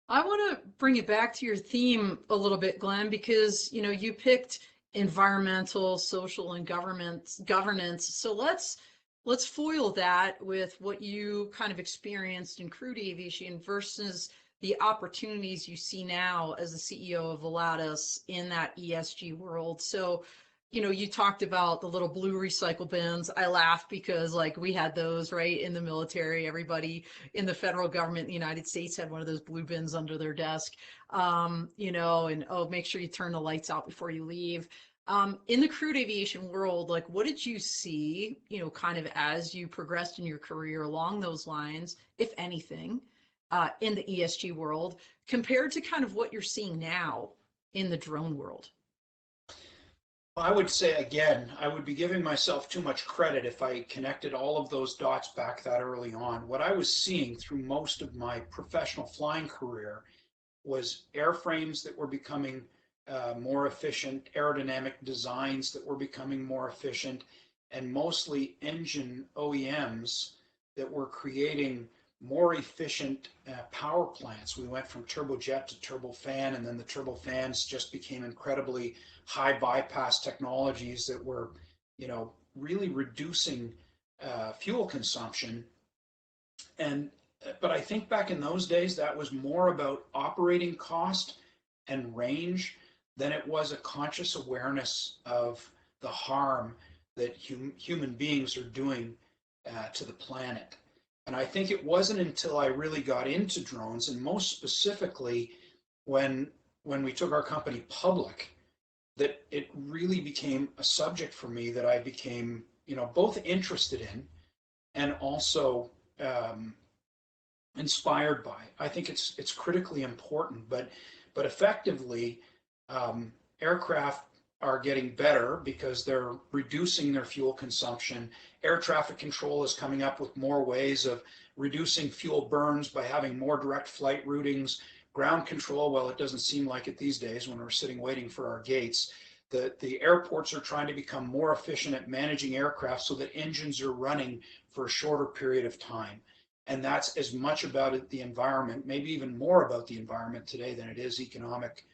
I want to bring it back to your theme a little bit, Glenn, because you picked environmental, social, and governance. So let's foil that with what you kind of experienced in crewed aviation versus the opportunities you see now as the CEO of Volatus in that ESG world. So you talked about the little blue recycle bins. I laugh because like we had those right in the military. Everybody in the federal government in the United States had one of those blue bins under their desk. And oh, make sure you turn the lights out before you leave. In the crewed aviation world, like what did you see, kind of as you progressed in your career along those lines, if anything, in the ESG world compared to kind of what you're seeing now in the drone world? I would say again, I would be giving myself too much credit if I connected all of those dots back that early on. What I was seeing through most of my professional flying career was airframes that were becoming more efficient, aerodynamic designs that were becoming more efficient, and mostly engine OEMs that were creating more efficient power plants. We went from turbojet to turbofan, and then the turbofans just became incredibly high bypass technologies that were, really reducing fuel consumption. And but I think back in those days that was more about operating cost and range than it was a conscious awareness of the harm that human beings are doing to the planet. And I think it wasn't until I really got into drones, and most specifically when we took our company public, that it really became a subject for me that I became, both interested in and also inspired by. I think it's critically important, but effectively, aircraft are getting better because they're reducing their fuel consumption. Air traffic control is coming up with more ways of reducing fuel burns by having more direct flight routings. Ground control, well, it doesn't seem like it these days when we're sitting waiting for our gates. The airports are trying to become more efficient at managing aircraft so that engines are running for a shorter period of time. And that's as much about the environment, maybe even more about the environment today than it is economic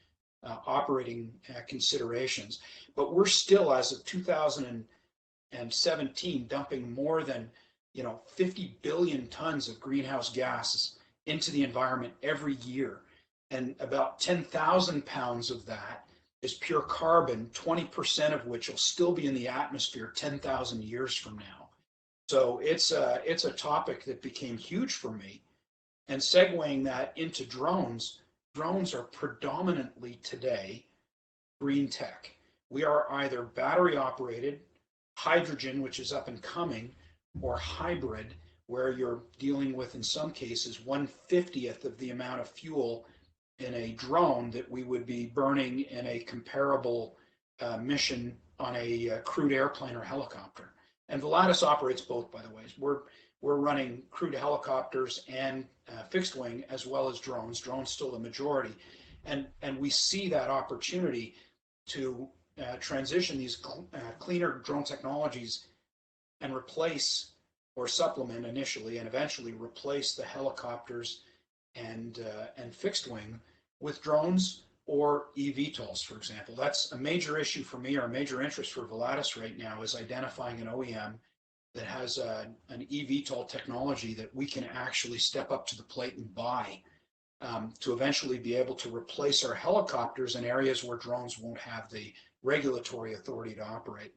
operating considerations. But we're still, as of 2017, dumping more than 50 billion tons of greenhouse gases into the environment every year. And about 10,000 pounds of that is pure carbon, 20% of which will still be in the atmosphere 10,000 years from now. So it's a topic that became huge for me. And segueing that into drones, drones are predominantly today green tech. We are either battery operated, hydrogen, which is up and coming, or hybrid, where you're dealing with, in some cases, 1/50th of the amount of fuel in a drone that we would be burning in a comparable mission on a crewed airplane or helicopter. And Volatus operates both, by the way. We're running crewed helicopters and fixed wing as well as drones. Drones still the majority, and we see that opportunity to transition these cleaner drone technologies and replace or supplement initially and eventually replace the helicopters and fixed wing with drones or eVTOLs, for example. That's a major issue for me, or a major interest for Volatus right now, is identifying an OEM that has an eVTOL technology that we can actually step up to the plate and buy to eventually be able to replace our helicopters in areas where drones won't have the regulatory authority to operate.